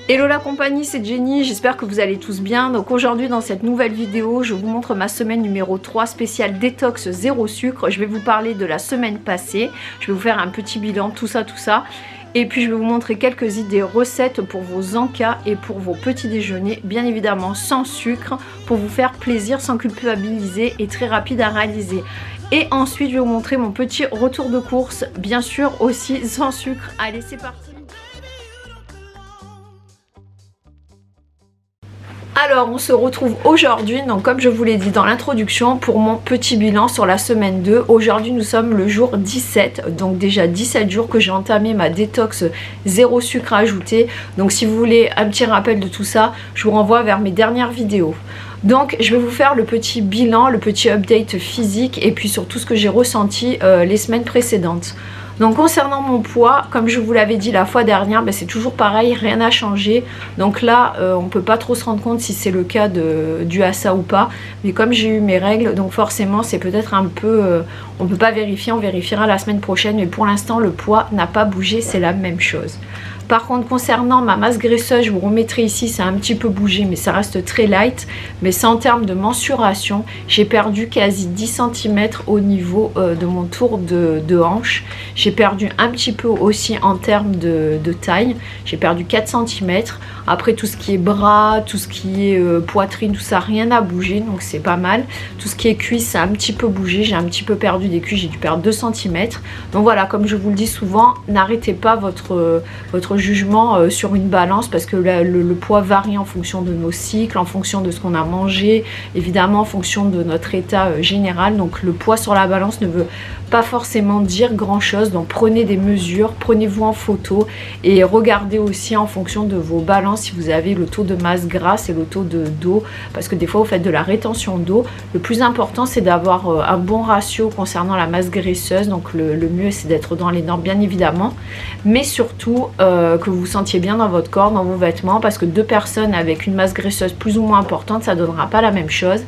Hello la compagnie, c'est Jenny, j'espère que vous allez tous bien. Donc aujourd'hui dans cette nouvelle vidéo, je vous montre ma semaine numéro 3 spéciale détox zéro sucre. Je vais vous parler de la semaine passée, je vais vous faire un petit bilan, tout ça. Et puis je vais vous montrer quelques idées recettes pour vos encas et pour vos petits déjeuners, bien évidemment sans sucre, pour vous faire plaisir sans culpabiliser et très rapide à réaliser. Et ensuite je vais vous montrer mon petit retour de course, bien sûr aussi sans sucre. Allez, c'est parti! Alors on se retrouve aujourd'hui, donc comme je vous l'ai dit dans l'introduction, pour mon petit bilan sur la semaine 2. Aujourd'hui nous sommes le jour 17, donc déjà 17 jours que j'ai entamé ma détox zéro sucre ajouté. Donc si vous voulez un petit rappel de tout ça, je vous renvoie vers mes dernières vidéos. Donc je vais vous faire le petit bilan, le petit update physique et puis sur tout ce que j'ai ressenti les semaines précédentes. Donc concernant mon poids, comme je vous l'avais dit la fois dernière, c'est toujours pareil, rien n'a changé. Donc là, on ne peut pas trop se rendre compte si c'est le cas dû à ça ou pas. Mais comme j'ai eu mes règles, donc forcément c'est peut-être un peu... on ne peut pas vérifier, on vérifiera la semaine prochaine. Mais pour l'instant, le poids n'a pas bougé, c'est la même chose. Par contre, concernant ma masse graisseuse, je vous remettrai ici, ça a un petit peu bougé, mais ça reste très light. Mais c'est en termes de mensuration, j'ai perdu quasi 10 cm au niveau de mon tour de hanche. J'ai perdu un petit peu aussi en termes de taille, j'ai perdu 4 cm. Après tout ce qui est bras, tout ce qui est poitrine, tout ça, rien n'a bougé, donc c'est pas mal. Tout ce qui est cuisse, ça a un petit peu bougé, j'ai un petit peu perdu des cuisses, j'ai dû perdre 2 cm. Donc voilà, comme je vous le dis souvent, n'arrêtez pas votre jugement sur une balance parce que le poids varie en fonction de nos cycles, en fonction de ce qu'on a mangé, évidemment en fonction de notre état général. Donc le poids sur la balance ne veut pas forcément dire grand chose, donc prenez des mesures, prenez-vous en photo et regardez aussi en fonction de vos balances si vous avez le taux de masse grasse et le taux d'eau, parce que des fois vous faites de la rétention d'eau. Le plus important c'est d'avoir un bon ratio concernant la masse graisseuse, donc le mieux c'est d'être dans les normes bien évidemment, mais surtout que vous vous sentiez bien dans votre corps, dans vos vêtements, parce que deux personnes avec une masse graisseuse plus ou moins importante, ça donnera pas la même chose.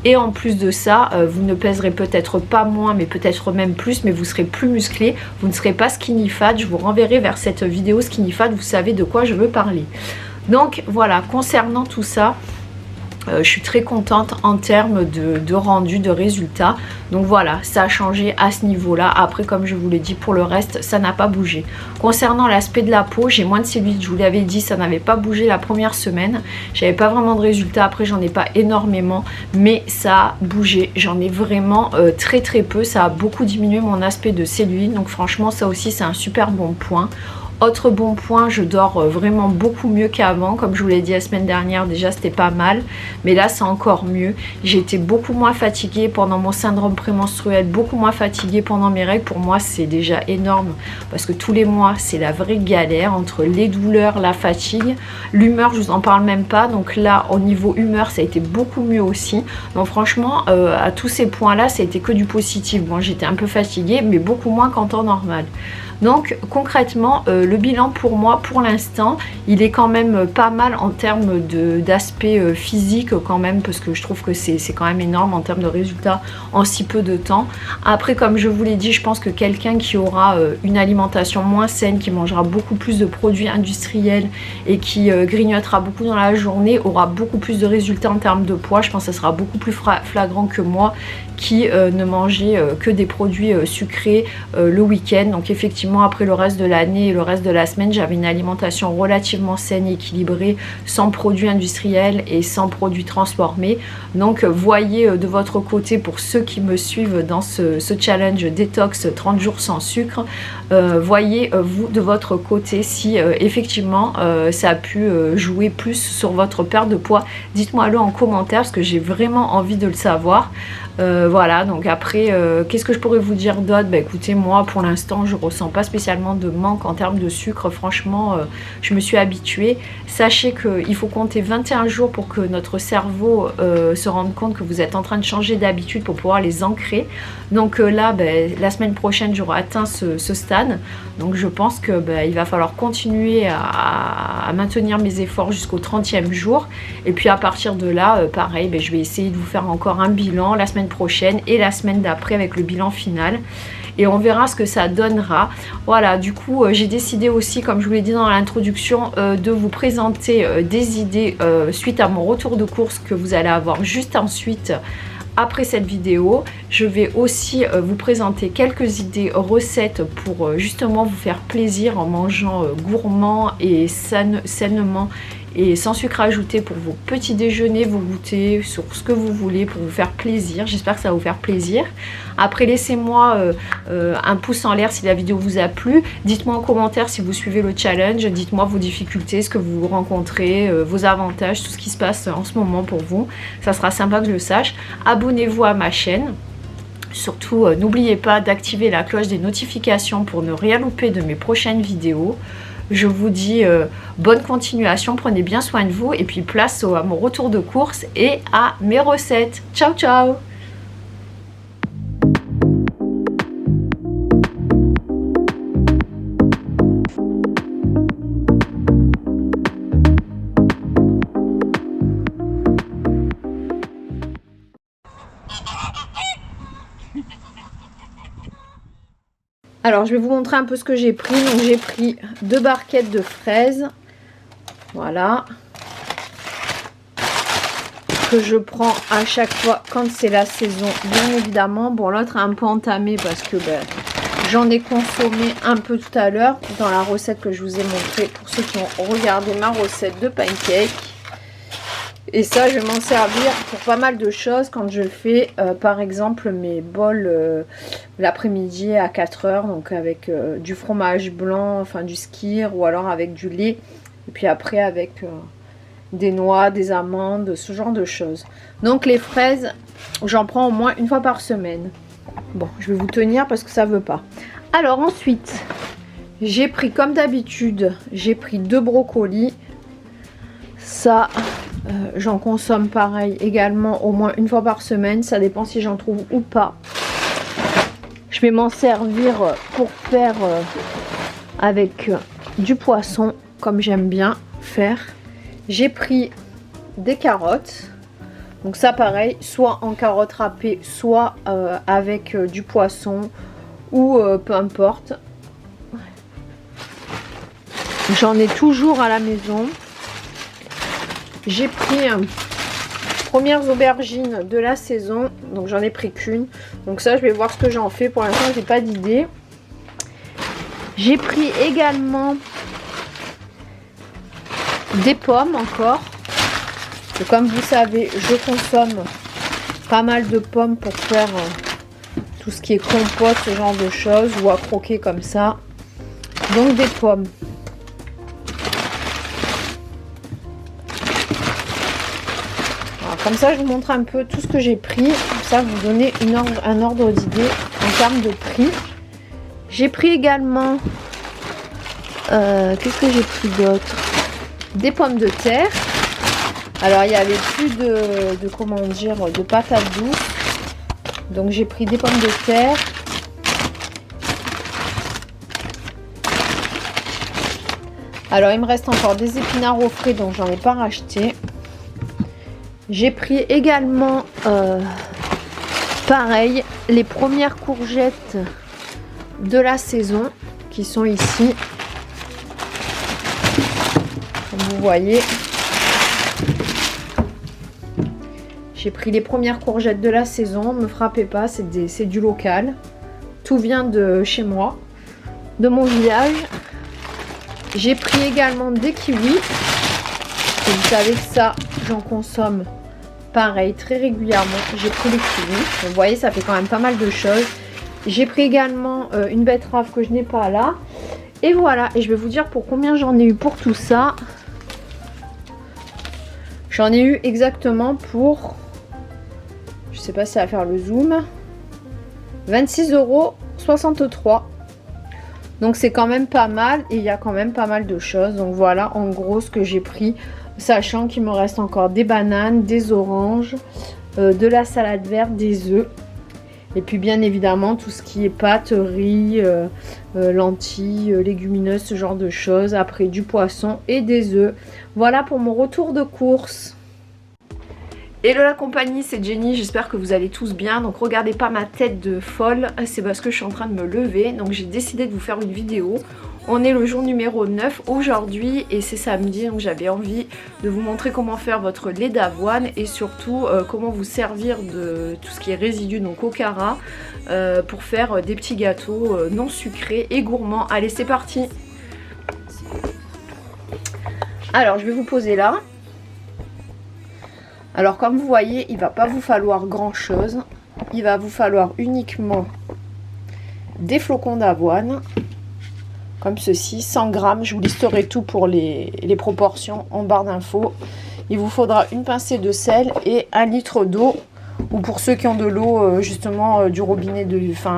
Et en plus de ça, vous ne pèserez peut-être pas moins, mais peut-être même plus, mais vous serez plus musclé, vous ne serez pas skinny fat. Je vous renverrai vers cette vidéo skinny fat, vous savez de quoi je veux parler. Donc voilà, concernant tout ça, je suis très contente en termes de rendu, de résultats. Donc voilà, ça a changé à ce niveau-là. Après, comme je vous l'ai dit, pour le reste, ça n'a pas bougé. Concernant l'aspect de la peau, j'ai moins de cellulite. Je vous l'avais dit, ça n'avait pas bougé la première semaine. J'avais pas vraiment de résultats. Après, j'en ai pas énormément, mais ça a bougé. J'en ai vraiment très peu. Ça a beaucoup diminué mon aspect de cellulite. Donc franchement, ça aussi, c'est un super bon point. Autre bon point, je dors vraiment beaucoup mieux qu'avant. Comme je vous l'ai dit la semaine dernière, déjà c'était pas mal, mais là c'est encore mieux. J'ai été beaucoup moins fatiguée pendant mon syndrome prémenstruel, beaucoup moins fatiguée pendant mes règles. Pour moi c'est déjà énorme parce que tous les mois c'est la vraie galère entre les douleurs, la fatigue, l'humeur, je vous en parle même pas. Donc là au niveau humeur ça a été beaucoup mieux aussi. Donc franchement à tous ces points là ça a été que du positif. Bon, j'étais un peu fatiguée mais beaucoup moins qu'en temps normal. Donc concrètement, le bilan pour moi, pour l'instant, il est quand même pas mal en termes d'aspect physique quand même, parce que je trouve que c'est quand même énorme en termes de résultats en si peu de temps. Après, comme je vous l'ai dit, je pense que quelqu'un qui aura une alimentation moins saine, qui mangera beaucoup plus de produits industriels et qui grignotera beaucoup dans la journée, aura beaucoup plus de résultats en termes de poids. Je pense que ça sera beaucoup plus flagrant que moi qui ne mangeait que des produits sucrés le week-end. Donc effectivement, après le reste de l'année et le reste de la semaine, j'avais une alimentation relativement saine et équilibrée, sans produits industriels et sans produits transformés. Donc voyez de votre côté, pour ceux qui me suivent dans ce challenge détox 30 jours sans sucre, voyez vous de votre côté si effectivement ça a pu jouer plus sur votre perte de poids. Dites-moi le en commentaire parce que j'ai vraiment envie de le savoir. Voilà, donc après qu'est-ce que je pourrais vous dire d'autre? Écoutez, moi pour l'instant je ressens pas spécialement de manque en termes de sucre. Franchement je me suis habituée. Sachez qu'il faut compter 21 jours pour que notre cerveau se rende compte que vous êtes en train de changer d'habitude pour pouvoir les ancrer. Donc là la semaine prochaine j'aurai atteint ce stade, donc je pense que il va falloir continuer à maintenir mes efforts jusqu'au 30e jour, et puis à partir de là je vais essayer de vous faire encore un bilan la semaine prochaine et la semaine d'après avec le bilan final. et on verra ce que ça donnera. Voilà, du coup j'ai décidé aussi, comme je vous l'ai dit dans l'introduction, de vous présenter des idées suite à mon retour de course que vous allez avoir juste ensuite. Après cette vidéo, je vais aussi vous présenter quelques idées recettes pour justement vous faire plaisir en mangeant gourmand et sainement et sans sucre ajouté pour vos petits déjeuners, vos goûters, sur ce que vous voulez pour vous faire plaisir. J'espère que ça va vous faire plaisir. Après, laissez-moi un pouce en l'air si la vidéo vous a plu. Dites-moi en commentaire si vous suivez le challenge. Dites-moi vos difficultés, ce que vous rencontrez, vos avantages, tout ce qui se passe en ce moment pour vous. Ça sera sympa que je le sache. Abonnez-vous à ma chaîne. Surtout, n'oubliez pas d'activer la cloche des notifications pour ne rien louper de mes prochaines vidéos. Je vous dis bonne continuation, prenez bien soin de vous et puis place à mon retour de course et à mes recettes. Ciao ciao! Alors je vais vous montrer un peu ce que j'ai pris. Donc j'ai pris 2 barquettes de fraises. Voilà. Que je prends à chaque fois quand c'est la saison, bien évidemment. Bon, l'autre est un peu entamé parce que j'en ai consommé un peu tout à l'heure dans la recette que je vous ai montrée pour ceux qui ont regardé ma recette de pancake. Et ça, je vais m'en servir pour pas mal de choses quand je fais, par exemple, mes bols l'après-midi à 4 h, donc avec du fromage blanc, enfin du skyr, ou alors avec du lait, et puis après avec des noix, des amandes, ce genre de choses. Donc les fraises, j'en prends au moins une fois par semaine. Bon, je vais vous tenir parce que ça veut pas. Alors ensuite, j'ai pris comme d'habitude, j'ai pris 2 brocolis. Ça... j'en consomme pareil également au moins une fois par semaine, ça dépend si j'en trouve ou pas. Je vais m'en servir pour faire avec du poisson comme j'aime bien faire. J'ai pris des carottes, donc ça pareil, soit en carottes râpées, soit avec du poisson ou peu importe. J'en ai toujours à la maison. J'ai pris premières aubergines de la saison, donc j'en ai pris qu'une. Donc ça, je vais voir ce que j'en fais. Pour l'instant, j'ai pas d'idée. J'ai pris également des pommes encore. Et comme vous savez, je consomme pas mal de pommes pour faire tout ce qui est compote, ce genre de choses, ou à croquer comme ça. Donc des pommes. Comme ça, je vous montre un peu tout ce que j'ai pris. Comme ça, vous donnez un ordre d'idée en termes de prix. J'ai pris également... qu'est-ce que j'ai pris d'autre? Des pommes de terre. Alors, il n'y avait plus comment dire, de patates douces. Donc, j'ai pris des pommes de terre. Alors, il me reste encore des épinards au frais, donc j'en ai pas racheté. J'ai pris également, pareil, les premières courgettes de la saison qui sont ici. Comme vous voyez. J'ai pris les premières courgettes de la saison. Ne me frappez pas, c'est du local. Tout vient de chez moi, de mon village. J'ai pris également des kiwis. Et vous savez que ça, j'en consomme pareil très régulièrement. J'ai pris les kiwis. Vous voyez, ça fait quand même pas mal de choses. J'ai pris également une betterave que je n'ai pas là. Et voilà, et je vais vous dire pour combien j'en ai eu pour tout ça. J'en ai eu exactement pour, je sais pas si ça va faire le zoom, 26,63 €. Donc c'est quand même pas mal et il y a quand même pas mal de choses. Donc voilà en gros ce que j'ai pris, sachant qu'il me reste encore des bananes, des oranges, de la salade verte, des œufs. Et puis bien évidemment tout ce qui est pâtes, riz, lentilles, légumineuses, ce genre de choses. Après du poisson et des œufs. Voilà pour mon retour de course. Hello la compagnie, c'est Jenny, j'espère que vous allez tous bien. Donc regardez pas ma tête de folle, c'est parce que je suis en train de me lever. Donc j'ai décidé de vous faire une vidéo. On est le jour numéro 9 aujourd'hui et c'est samedi, donc j'avais envie de vous montrer comment faire votre lait d'avoine et surtout comment vous servir de tout ce qui est résidu, donc okara, pour faire des petits gâteaux non sucrés et gourmands. Allez, c'est parti. Alors je vais vous poser là. Alors comme vous voyez, il va pas vous falloir grand chose. Il va vous falloir uniquement des flocons d'avoine, comme ceci, 100 grammes. Je vous listerai tout pour les proportions en barre d'infos. Il vous faudra une pincée de sel et 1 litre d'eau. Ou pour ceux qui ont de l'eau justement du robinet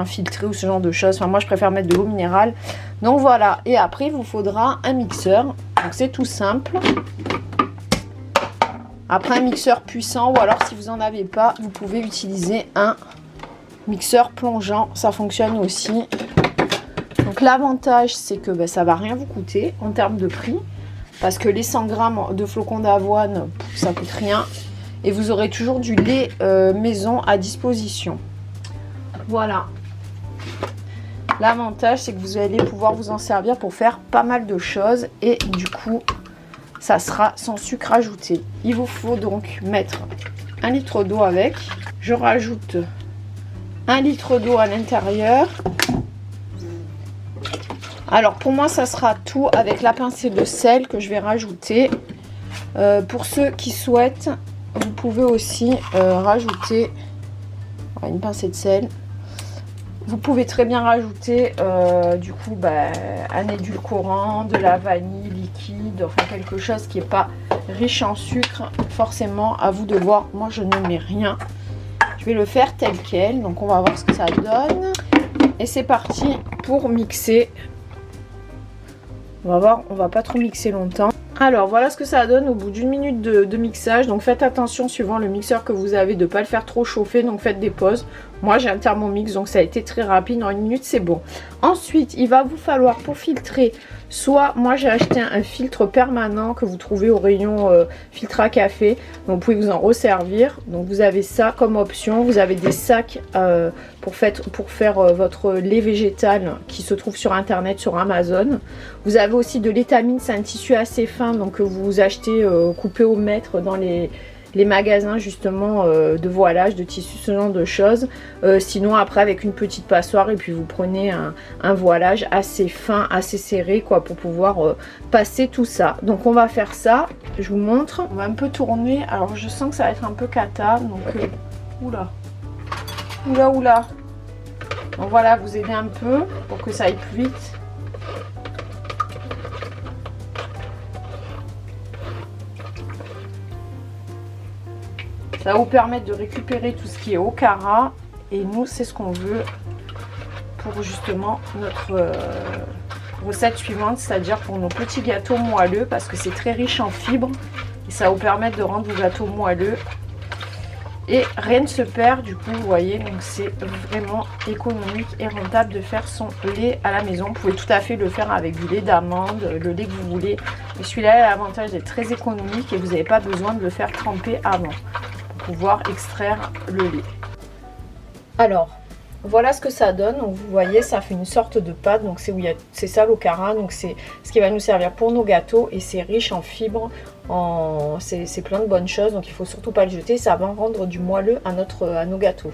filtré ou ce genre de choses. Enfin moi je préfère mettre de l'eau minérale. Donc voilà. Et après il vous faudra un mixeur. Donc c'est tout simple. Après un mixeur puissant ou alors si vous n'en avez pas, vous pouvez utiliser un mixeur plongeant, ça fonctionne aussi. Donc l'avantage c'est que ça va rien vous coûter en termes de prix parce que les 100 grammes de flocons d'avoine ça coûte rien et vous aurez toujours du lait maison à disposition. Voilà. L'avantage c'est que vous allez pouvoir vous en servir pour faire pas mal de choses et du coup ça sera sans sucre ajouté. Il vous faut donc mettre 1 litre d'eau avec. Je rajoute 1 litre d'eau à l'intérieur. Alors pour moi ça sera tout avec la pincée de sel que je vais rajouter. Pour ceux qui souhaitent, vous pouvez aussi rajouter une pincée de sel. Vous pouvez très bien rajouter du coup un édulcorant, de la vanille liquide, enfin quelque chose qui n'est pas riche en sucre. Forcément, à vous de voir. Moi, je ne mets rien. Je vais le faire tel quel. Donc, on va voir ce que ça donne. Et c'est parti pour mixer. On va voir, on va pas trop mixer longtemps. Alors voilà ce que ça donne au bout d'une minute de mixage. Donc faites attention suivant le mixeur que vous avez de ne pas le faire trop chauffer. Donc faites des pauses. Moi j'ai un Thermomix donc ça a été très rapide. En une minute c'est bon. Ensuite il va vous falloir pour filtrer. Soit moi j'ai acheté un filtre permanent que vous trouvez au rayon filtre à café. Donc vous pouvez vous en resservir. Donc vous avez ça comme option. Vous avez des sacs pour faire votre lait végétal qui se trouve sur internet, sur Amazon. Vous avez aussi de l'étamine, c'est un tissu assez fin donc que vous achetez coupé au mètre dans les magasins justement de voilage, de tissu, ce genre de choses. Sinon après avec une petite passoire et puis vous prenez un voilage assez fin, assez serré quoi pour pouvoir passer tout ça. Donc on va faire ça, je vous montre. On va un peu tourner, alors je sens que ça va être un peu cata donc oula. Donc voilà, vous aidez un peu pour que ça aille plus vite. Ça va vous permettre de récupérer tout ce qui est okara. Et nous, c'est ce qu'on veut pour justement notre recette suivante, c'est-à-dire pour nos petits gâteaux moelleux, parce que c'est très riche en fibres. Et ça va vous permettre de rendre vos gâteaux moelleux. Et rien ne se perd, du coup, vous voyez, donc c'est vraiment économique et rentable de faire son lait à la maison. Vous pouvez tout à fait le faire avec du lait d'amande, le lait que vous voulez. Mais celui-là a l'avantage d'être très économique et vous n'avez pas besoin de le faire tremper avant pour pouvoir extraire le lait. Alors, voilà ce que ça donne. Donc vous voyez, ça fait une sorte de pâte. Donc c'est ça l'okara. Donc c'est ce qui va nous servir pour nos gâteaux et c'est riche en fibres. C'est plein de bonnes choses. Donc il faut surtout pas le jeter. Ça va rendre du moelleux à nos gâteaux.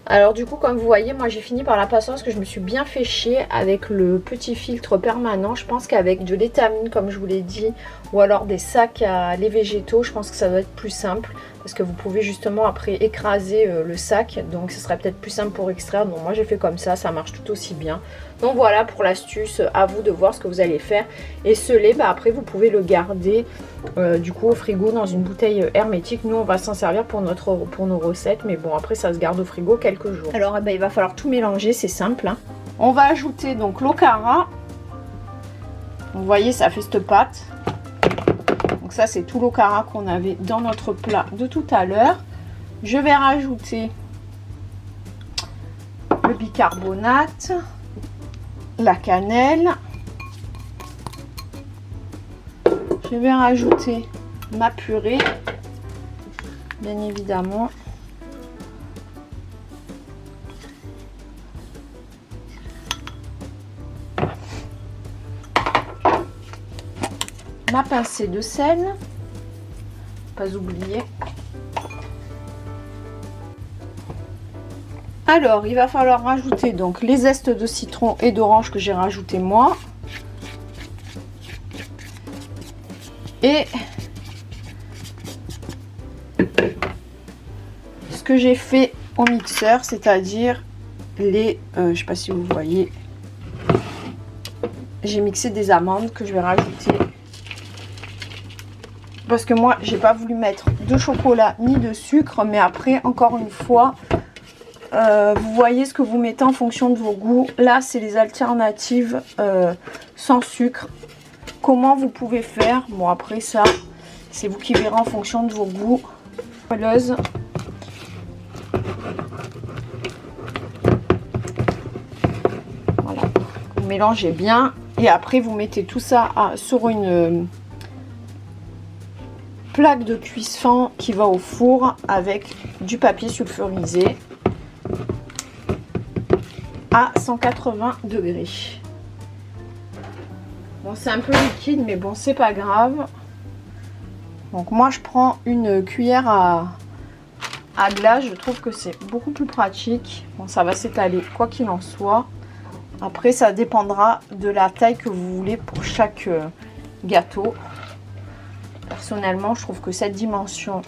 Alors du coup comme vous voyez moi j'ai fini par la passoire parce que je me suis bien fait chier avec le petit filtre permanent. Je pense qu'avec de l'étamine comme je vous l'ai dit ou alors des sacs à lait végétaux je pense que ça doit être plus simple parce que vous pouvez justement après écraser le sac donc ce serait peut-être plus simple pour extraire. Donc moi j'ai fait comme ça marche tout aussi bien. Donc voilà pour l'astuce, à vous de voir ce que vous allez faire. Et ce lait après vous pouvez le garder du coup au frigo dans une bouteille hermétique. Nous on va s'en servir pour nos recettes mais bon après ça se garde au frigo quelques jours. Alors il va falloir tout mélanger, c'est simple hein. On va ajouter donc l'okara. Vous voyez ça fait cette pâte. Donc ça c'est tout l'okara qu'on avait dans notre plat de tout à l'heure. Je vais rajouter le bicarbonate, la cannelle. Je vais rajouter ma purée bien évidemment. Ma pincée de sel, pas oublier. Alors, il va falloir rajouter donc les zestes de citron et d'orange que j'ai rajouté moi. Et ce que j'ai fait au mixeur, c'est-à-dire les, je sais pas si vous voyez, j'ai mixé des amandes que je vais rajouter. Parce que moi, j'ai pas voulu mettre de chocolat ni de sucre, mais après, encore une fois, vous voyez ce que vous mettez en fonction de vos goûts. Là, c'est les alternatives sans sucre. Comment vous pouvez faire? Bon, après ça, c'est vous qui verrez en fonction de vos goûts. Voilà. Vous mélangez bien. Et après, vous mettez tout ça sur une plaque de cuisson qui va au four avec du papier sulfurisé à 180 degrés. Bon, c'est un peu liquide, mais bon, c'est pas grave. Donc moi, je prends une cuillère à glace. Je trouve que c'est beaucoup plus pratique. Bon, ça va s'étaler quoi qu'il en soit. Après, ça dépendra de la taille que vous voulez pour chaque gâteau. Personnellement, je trouve que cette dimension,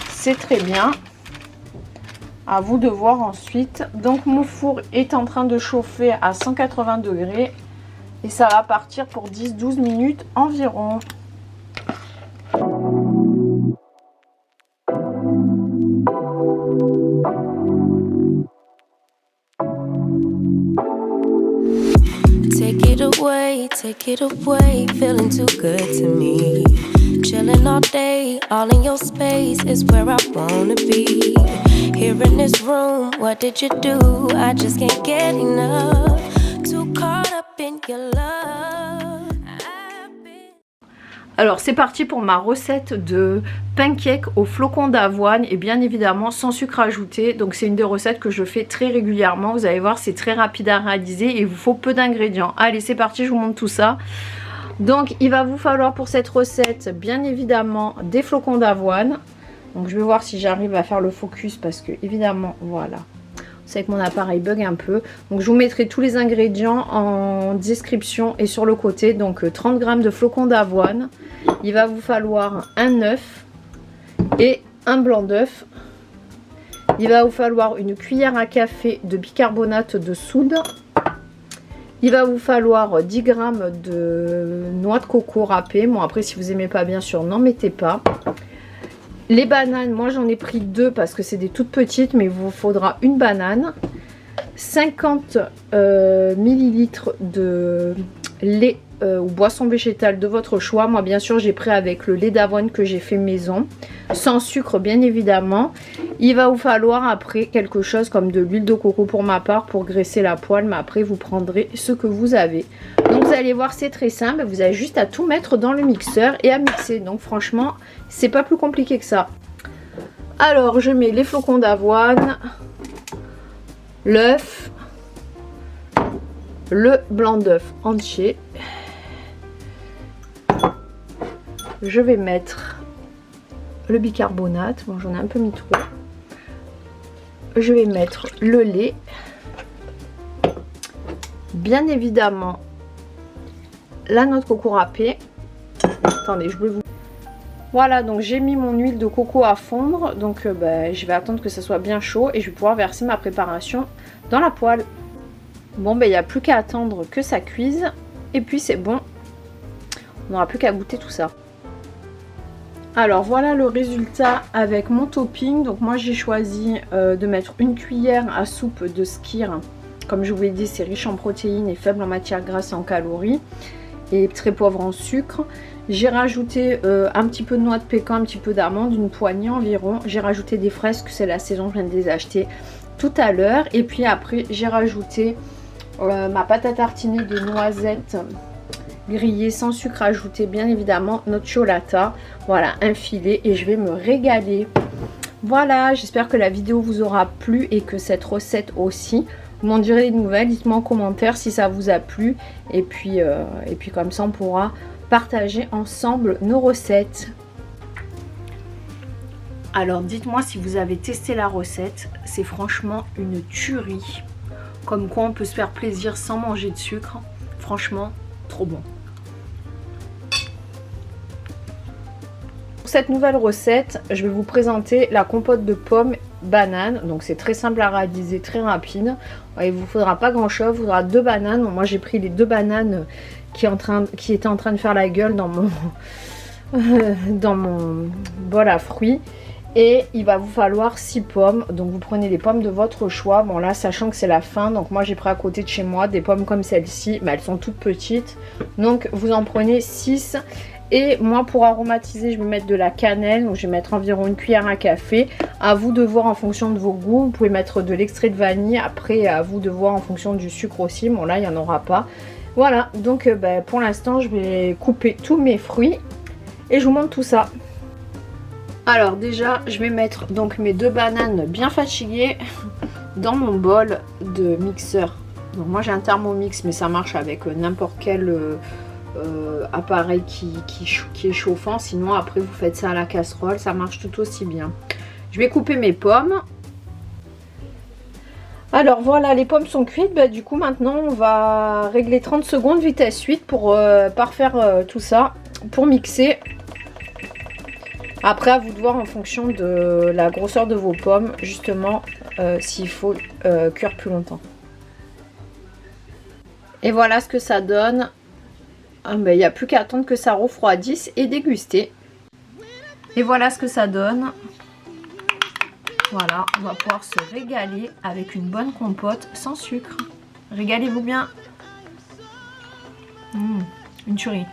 c'est très bien. À vous de voir ensuite. Donc, mon four est en train de chauffer à 180 degrés. Et ça va partir pour 10-12 minutes environ. Take it away, feeling too good to me. Chilling all day, all in your space is where I wanna be. Here in this room, what did you do? I just can't get enough. Too caught up in your love. Alors c'est parti pour ma recette de pancake au flocon d'avoine et bien évidemment sans sucre ajouté. Donc c'est une des recettes que je fais très régulièrement. Vous allez voir, c'est très rapide à réaliser et il vous faut peu d'ingrédients. Allez, c'est parti, je vous montre tout ça. Donc il va vous falloir pour cette recette bien évidemment des flocons d'avoine. Donc je vais voir si j'arrive à faire le focus parce que évidemment voilà. C'est que mon appareil bug un peu. Donc je vous mettrai tous les ingrédients en description et sur le côté. Donc 30 g de flocons d'avoine. Il va vous falloir un œuf et un blanc d'œuf. Il va vous falloir une cuillère à café de bicarbonate de soude. Il va vous falloir 10 g de noix de coco râpée. Bon après si vous n'aimez pas bien sûr n'en mettez pas. Les bananes, moi j'en ai pris 2 parce que c'est des toutes petites, mais il vous faudra une banane. 50 ml de lait ou boisson végétale de votre choix. Moi bien sûr j'ai pris avec le lait d'avoine que j'ai fait maison. Sans sucre bien évidemment. Il va vous falloir après quelque chose comme de l'huile de coco pour ma part pour graisser la poêle. Mais après vous prendrez ce que vous avez. Donc vous allez voir c'est très simple. Vous avez juste à tout mettre dans le mixeur et à mixer. Donc franchement c'est pas plus compliqué que ça. Alors je mets les flocons d'avoine, l'œuf, le blanc d'œuf entier. Je vais mettre le bicarbonate. Bon j'en ai un peu mis trop. Je vais mettre le lait. Bien évidemment la noix de coco râpée. Attendez, je vais vous... Voilà, donc j'ai mis mon huile de coco à fondre. Donc je vais attendre que ça soit bien chaud et je vais pouvoir verser ma préparation dans la poêle. Bon, il n'y a plus qu'à attendre que ça cuise. Et puis c'est bon. On n'aura plus qu'à goûter tout ça. Alors voilà le résultat avec mon topping. Donc moi j'ai choisi de mettre une cuillère à soupe de skyr. Comme je vous l'ai dit, c'est riche en protéines et faible en matières grasses et en calories. Et très pauvre en sucre. J'ai rajouté un petit peu de noix de pécan, un petit peu d'amande, une poignée environ. J'ai rajouté des fraises, que c'est la saison, je viens de les acheter tout à l'heure. Et puis après j'ai rajouté ma pâte à tartiner de noisettes griller sans sucre ajouté, bien évidemment, notre nocciolata. Voilà, un filet et je vais me régaler. Voilà, j'espère que la vidéo vous aura plu et que cette recette aussi. Vous m'en direz des nouvelles, dites-moi en commentaire si ça vous a plu. Et puis comme ça, on pourra partager ensemble nos recettes. Alors dites-moi si vous avez testé la recette, c'est franchement une tuerie. Comme quoi on peut se faire plaisir sans manger de sucre. Franchement, trop bon. Pour cette nouvelle recette, je vais vous présenter la compote de pommes banane. Donc c'est très simple à réaliser, très rapide. Il ne vous faudra pas grand chose, il vous faudra 2 bananes. Moi j'ai pris les 2 bananes qui étaient en train de faire la gueule dans mon bol à fruits. Et il va vous falloir 6 pommes. Donc vous prenez les pommes de votre choix. Bon là, sachant que c'est la fin, donc moi j'ai pris à côté de chez moi des pommes comme celle-ci. Mais elles sont toutes petites. Donc vous en prenez 6. Et moi pour aromatiser, je vais mettre de la cannelle. Donc je vais mettre environ une cuillère à café. À vous de voir en fonction de vos goûts. Vous pouvez mettre de l'extrait de vanille. Après à vous de voir en fonction du sucre aussi. Bon là il n'y en aura pas. Voilà, donc pour l'instant je vais couper tous mes fruits. Et je vous montre tout ça. Alors déjà, je vais mettre donc mes 2 bananes bien fatiguées dans mon bol de mixeur. Donc moi j'ai un Thermomix, mais ça marche avec n'importe quel appareil qui est chauffant. Sinon après vous faites ça à la casserole, ça marche tout aussi bien. Je vais couper mes pommes. Alors voilà, les pommes sont cuites. Du coup maintenant on va régler 30 secondes vitesse 8 pour parfaire tout ça, pour mixer. Après, à vous de voir en fonction de la grosseur de vos pommes, justement, s'il faut cuire plus longtemps. Et voilà ce que ça donne. Il n'y a plus qu'à attendre que ça refroidisse et déguster. Et voilà ce que ça donne. Voilà, on va pouvoir se régaler avec une bonne compote sans sucre. Régalez-vous bien. Une tuerie.